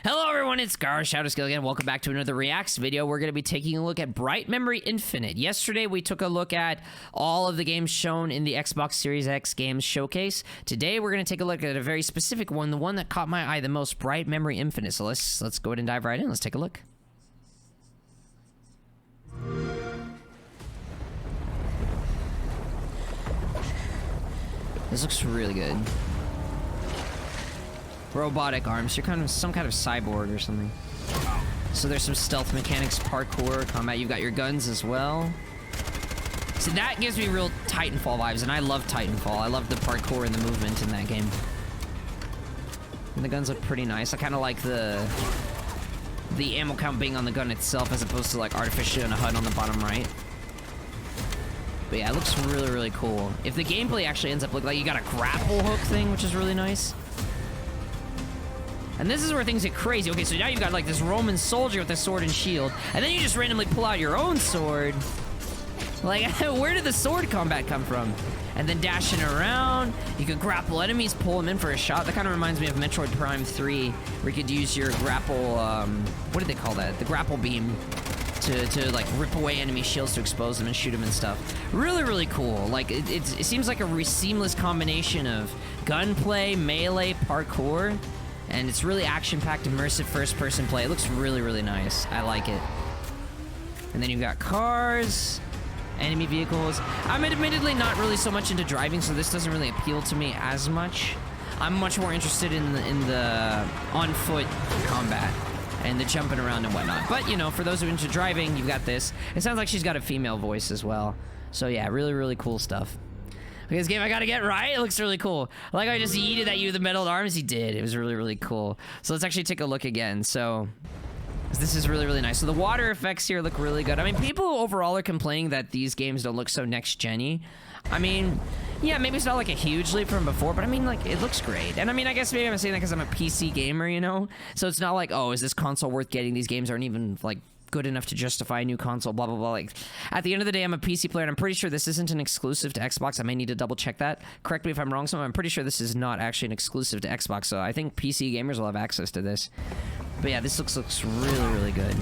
Hello everyone, it's GaroShadowscale again. Welcome back to another Reacts video. We're going to be taking a look at Bright Memory Infinite. Yesterday we took a look at all of the games shown in the Xbox Series X games showcase. Today we're going to take a look at a very specific one, the one that caught my eye the most, Bright Memory Infinite. So let's go ahead and dive right in. Let's take a look. This looks really good. Robotic arms. You're kind of some kind of cyborg or something. So there's some stealth mechanics, parkour, combat. You've got your guns as well. So that gives me real Titanfall vibes, and I love Titanfall. I love the parkour and the movement in that game. And the guns look pretty nice. I kind of like the ammo count being on the gun itself as opposed to like artificially on a HUD on the bottom right. But yeah, it looks really, really cool. If the gameplay actually ends up looking like you got a grapple hook thing, which is really nice. And this is where things get crazy. Okay, so now you've got like this Roman soldier with a sword and shield, and then you just randomly pull out your own sword. Like, where did the sword combat come from? And then dashing around, you could grapple enemies, pull them in for a shot. That kind of reminds me of Metroid Prime 3, where you could use your grapple, what did they call that? The grapple beam to like rip away enemy shields to expose them and shoot them and stuff. Really, really cool. Like, it seems like a seamless combination of gunplay, melee, parkour. And it's really action-packed, immersive first-person play. It looks really, really nice. I like it. And then you've got cars, enemy vehicles. I'm admittedly not really so much into driving, so this doesn't really appeal to me as much. I'm much more interested in the on-foot combat and the jumping around and whatnot. But, you know, for those who are into driving, you've got this. It sounds like she's got a female voice as well. So, yeah, really, really cool stuff. This game I gotta get right. It looks really cool. Like I just yeeted at you with the metal arms. He did. It was really, really cool. So let's actually take a look again. So this is really, really nice. So the water effects here look really good. I mean, people overall are complaining that these games don't look so next-gen-y. I mean, yeah, maybe it's not like a huge leap from before, but I mean, like, it looks great. And I mean, I guess maybe I'm saying that because I'm a PC gamer, you know? So it's not like, oh, is this console worth getting? These games aren't even, like, good enough to justify a new console, blah, blah, blah. Like, at the end of the day, I'm a PC player, and I'm pretty sure this isn't an exclusive to Xbox. I may need to double check that. Correct me if I'm wrong, so I'm pretty sure this is not actually an exclusive to Xbox, so I think PC gamers will have access to this. But yeah, this looks really, really good.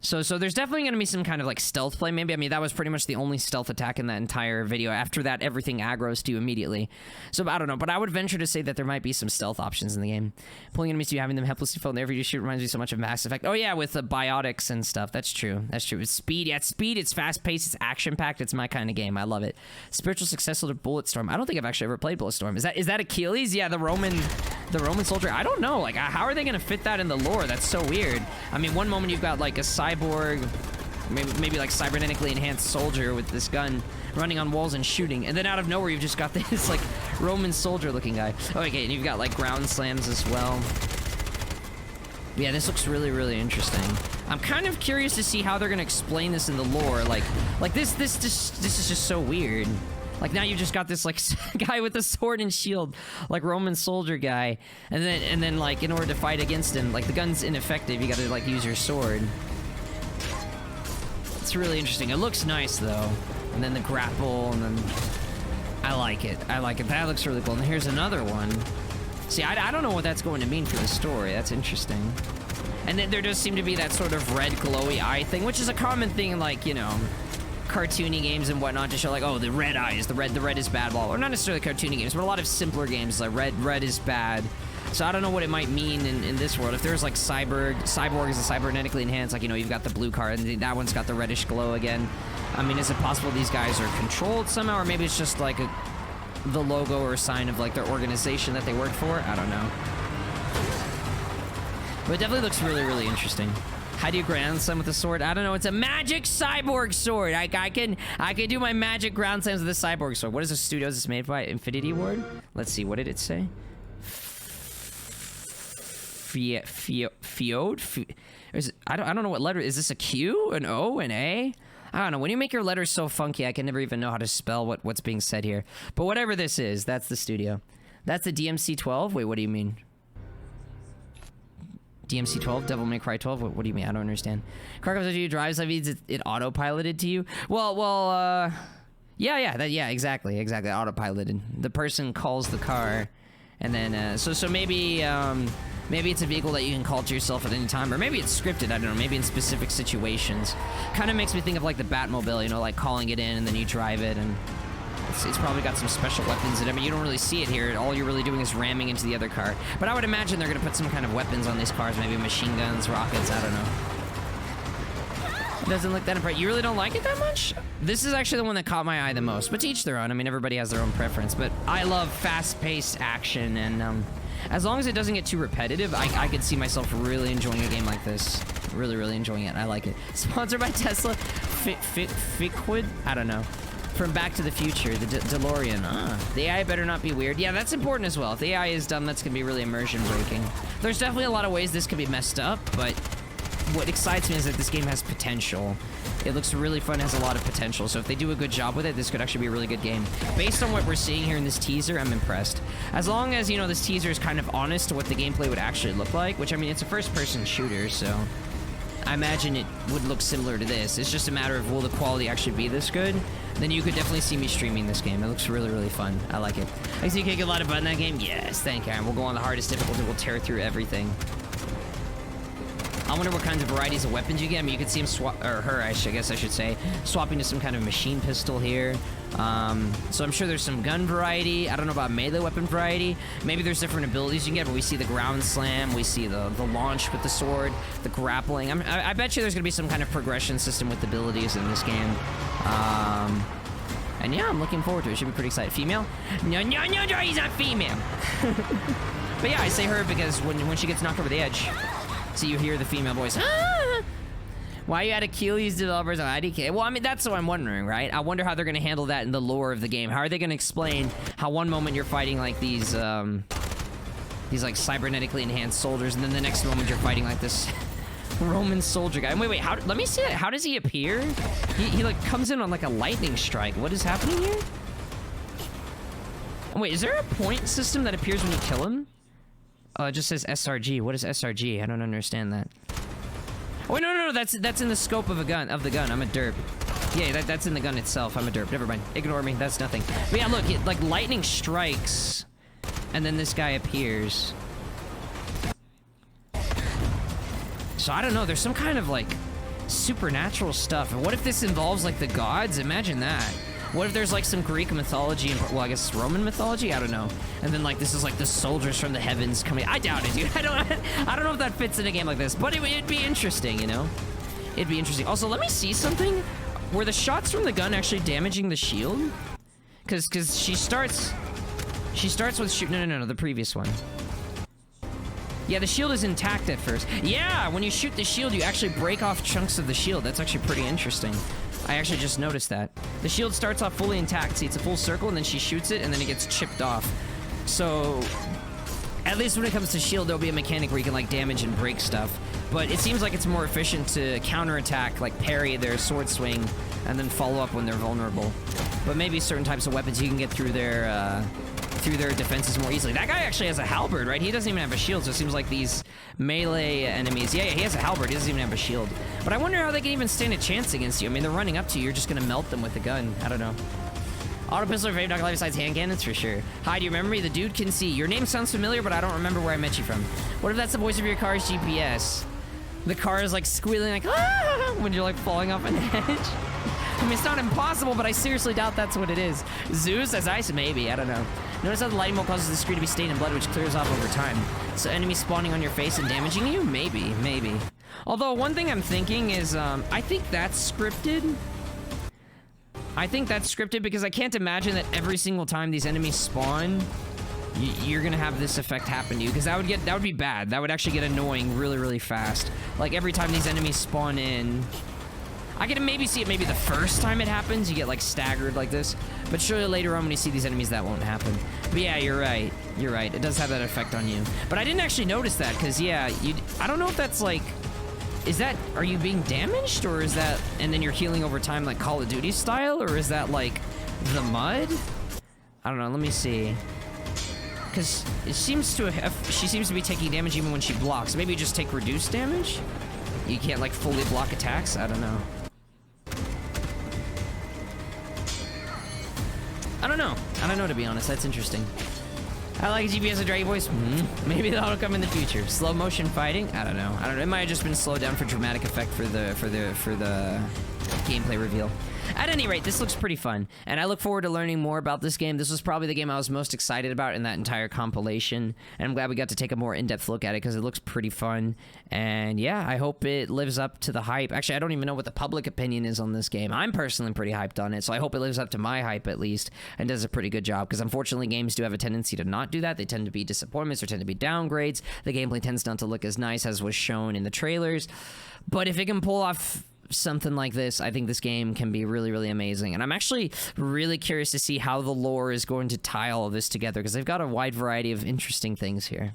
So there's definitely going to be some kind of like stealth play, maybe. I mean, that was pretty much the only stealth attack in that entire video. After that, everything aggroes to you immediately. So I don't know, but I would venture to say that there might be some stealth options in the game. Pulling enemies to you, having them helplessly fall in the air for you to shoot reminds me so much of Mass Effect. Oh yeah, with the biotics and stuff. That's true. That's true. It's speed. Yeah, it's speed. It's fast-paced. It's action-packed. It's my kind of game. I love it. Spiritual successor to Bulletstorm. I don't think I've actually ever played Bulletstorm. Is that Achilles? Yeah, the Roman soldier. I don't know. Like, how are they gonna fit that in the lore? That's so weird. I mean, one moment you've got like a cyborg, maybe like cybernetically enhanced soldier with this gun running on walls and shooting, and then out of nowhere you've just got this like Roman soldier looking guy. Oh, okay, and you've got like ground slams as well. Yeah, this looks really, really interesting. I'm kind of curious to see how they're gonna explain this in the lore. Like this is just so weird. Like, now you've just got this, like, guy with a sword and shield, like, Roman soldier guy. And then, like, in order to fight against him, like, the gun's ineffective. You gotta, like, use your sword. It's really interesting. It looks nice, though. And then the grapple, and then... I like it. I like it. That looks really cool. And here's another one. See, I don't know what that's going to mean for the story. That's interesting. And then there does seem to be that sort of red glowy eye thing, which is a common thing in, like, you know, cartoony games and whatnot, to show like, oh, the red eyes, the red is bad, blah, or not necessarily cartoony games, but a lot of simpler games like red is bad. So I don't know what it might mean in this world. If there's like cyborg is a cybernetically enhanced, like, you know, you've got the blue card and that one's got the reddish glow again. I mean, is it possible these guys are controlled somehow, or maybe it's just like the logo or a sign of like their organization that they work for? I don't know. But it definitely looks really, really interesting. How do you ground slam with a sword? I don't know. It's a magic cyborg sword. I can do my magic ground slams with a cyborg sword. What is the studio is this made by? Infinity Ward? Let's see. What did it say? Fiode? I don't know what letter. Is this a Q? An O? An A? I don't know. When you make your letters so funky, I can never even know how to spell what's being said here. But whatever this is, that's the studio. That's the DMC-12? Wait, what do you mean? DMC-12, Devil May Cry 12. What do you mean? I don't understand. Car comes to you, drives, that means it auto-piloted to you. Yeah, exactly, autopiloted. The person calls the car, and then so maybe Maybe it's a vehicle that you can call to yourself at any time, or maybe it's scripted, I don't know, maybe in specific situations. Kind of makes me think of like the Batmobile, you know, like calling it in and then you drive it, and it's probably got some special weapons in it. I mean, you don't really see it here. All you're really doing is ramming into the other car. But I would imagine they're gonna put some kind of weapons on these cars, maybe machine guns, rockets, I don't know. It doesn't look that impressive. You really don't like it that much? This is actually the one that caught my eye the most, but to each their own. I mean, everybody has their own preference, but I love fast-paced action, and as long as it doesn't get too repetitive, I could see myself really enjoying a game like this. Really, really enjoying it. I like it. Sponsored by Tesla. Fiquid? I don't know. From Back to the Future, the DeLorean. The AI better not be weird. Yeah, that's important as well. If the AI is dumb, that's gonna be really immersion breaking. There's definitely a lot of ways this could be messed up, but what excites me is that this game has potential. It looks really fun, has a lot of potential, so if they do a good job with it, this could actually be a really good game. Based on what we're seeing here in this teaser, I'm impressed. As long as, you know, this teaser is kind of honest to what the gameplay would actually look like, which, I mean, it's a first-person shooter, so I imagine it would look similar to this. It's just a matter of will the quality actually be this good? Then you could definitely see me streaming this game. It looks really, really fun. I like it. I see you kick a lot of butt in that game? Yes, thank you. We'll go on the hardest difficulty. We'll tear through everything. I wonder what kinds of varieties of weapons you get. I mean, you can see him swap, or her, I guess I should say, swapping to some kind of machine pistol here. So I'm sure there's some gun variety. I don't know about melee weapon variety. Maybe there's different abilities you can get, but we see the ground slam, we see the launch with the sword, the grappling. I bet you there's gonna be some kind of progression system with abilities in this game. And yeah, I'm looking forward to it. Should be pretty excited. Female? No, he's not female. But yeah, I say her because when she gets knocked over the edge, so you hear the female voice. Ah! Why you had to kill these developers on IDK? Well, I mean, that's what I'm wondering, right? I wonder how they're gonna handle that in the lore of the game. How are they gonna explain how one moment you're fighting like these like cybernetically enhanced soldiers, and then the next moment you're fighting like this Roman soldier guy. Wait, let me see that. How does he appear? He like comes in on like a lightning strike. What is happening here? Oh, wait, is there a point system that appears when you kill him? Oh, it just says SRG. What is SRG? I don't understand that. Oh, wait, no, that's in the scope of the gun. I'm a derp. Yeah, that's in the gun itself. I'm a derp. Never mind. Ignore me. That's nothing. But yeah, look, like lightning strikes, and then this guy appears. So I don't know. There's some kind of like supernatural stuff. And what if this involves like the gods? Imagine that. What if there's like some Greek mythology and, well, I guess Roman mythology? I don't know. And then like this is like the soldiers from the heavens coming. I doubt it, dude. I don't know if that fits in a game like this, but it'd be interesting, you know? It'd be interesting. Also, let me see something. Were the shots from the gun actually damaging the shield? Cause she starts with shoot. No, the previous one. Yeah, the shield is intact at first. Yeah, when you shoot the shield, you actually break off chunks of the shield. That's actually pretty interesting. I actually just noticed that. The shield starts off fully intact. See, it's a full circle, and then she shoots it, and then it gets chipped off. So, at least when it comes to shield, there'll be a mechanic where you can, like, damage and break stuff. But it seems like it's more efficient to counterattack, like parry their sword swing, and then follow up when they're vulnerable. But maybe certain types of weapons you can get through their defenses more easily. That guy actually has a halberd, right? He doesn't even have a shield, so it seems like these melee enemies... Yeah, he has a halberd. He doesn't even have a shield. But I wonder how they can even stand a chance against you. I mean, they're running up to you. You're just gonna melt them with a gun. I don't know. Auto pistol or favorite dog life besides hand cannons? For sure. Hi, do you remember me? The dude can see. Your name sounds familiar, but I don't remember where I met you from. What if that's the voice of your car's GPS? The car is like squealing like, ah, when you're like falling off an edge. I mean, it's not impossible, but I seriously doubt that's what it is. Zeus as ice? Maybe. I don't know. Notice how the lighting bolt causes the screen to be stained in blood, which clears off over time. So enemies spawning on your face and damaging you? Maybe. Although, one thing I'm thinking is, I think that's scripted. I think that's scripted because I can't imagine that every single time these enemies spawn, you're gonna have this effect happen to you, because that would be bad. That would actually get annoying really, really fast. Like, every time these enemies spawn in... I can maybe see it maybe the first time it happens, you get like staggered like this, but surely later on when you see these enemies that won't happen. But yeah, you're right, it does have that effect on you. But I didn't actually notice that, because yeah, I don't know if that's like, are you being damaged, or is that, and then you're healing over time like Call of Duty style, or is that like the mud? I don't know, let me see. Because she seems to be taking damage even when she blocks. Maybe you just take reduced damage? You can't like fully block attacks? I don't know. I don't know, to be honest. That's interesting. I like GPS and Dragon Voice. Maybe that'll come in the future. Slow motion fighting? I don't know. It might have just been slowed down for dramatic effect for the gameplay reveal. At any rate, this looks pretty fun, and I look forward to learning more about this game. This was probably the game I was most excited about in that entire compilation, and I'm glad we got to take a more in-depth look at it because it looks pretty fun. And yeah, I hope it lives up to the hype. Actually, I don't even know what the public opinion is on this game. I'm personally pretty hyped on it, so I hope it lives up to my hype at least and does a pretty good job, because unfortunately games do have a tendency to not do that. They tend to be disappointments or tend to be downgrades. The gameplay tends not to look as nice as was shown in the trailers, but if it can pull off something like this, I think this game can be really, really amazing. And I'm actually really curious to see how the lore is going to tie all of this together, because they've got a wide variety of interesting things here.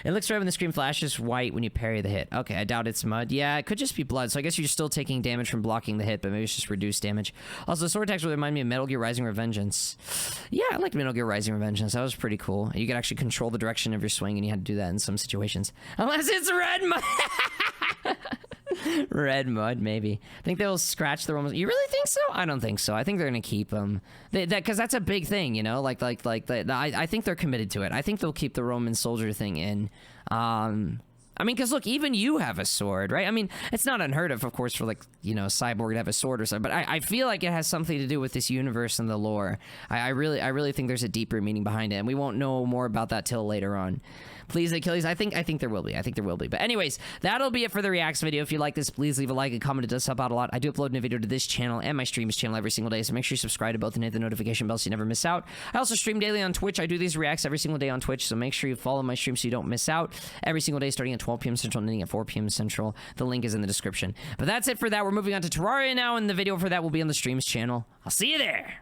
It looks red when the screen flashes, white when you parry the hit. Okay, I doubt it's mud. Yeah, it could just be blood, so I guess you're still taking damage from blocking the hit, but maybe it's just reduced damage. Also, the sword attacks really remind me of Metal Gear Rising Revengeance. Yeah, I like Metal Gear Rising Revengeance. That was pretty cool. You could actually control the direction of your swing, and you had to do that in some situations. Unless it's red mud! Red mud, maybe. Think they'll scratch the Romans? You really think so? I don't think so. I think they're gonna keep them. Because that's a big thing, you know. I think they're committed to it. I think they'll keep the Roman soldier thing in. I mean, because look, even you have a sword, right? I mean, it's not unheard of course, for like, you know, Cyborg to have a sword or something. But I feel like it has something to do with this universe and the lore. I really think there's a deeper meaning behind it, and we won't know more about that till later on. Please, Achilles. I think there will be. I think there will be. But anyways, that'll be it for the reacts video. If you like this, please leave a like and comment. It does help out a lot. I do upload a new video to this channel and my streams channel every single day, so make sure you subscribe to both and hit the notification bell so you never miss out. I also stream daily on Twitch. I do these reacts every single day on Twitch, so make sure you follow my stream so you don't miss out. Every single day starting at 12 p.m. Central and ending at 4 p.m. Central. The link is in the description. But that's it for that. We're moving on to Terraria now, and the video for that will be on the streams channel. I'll see you there.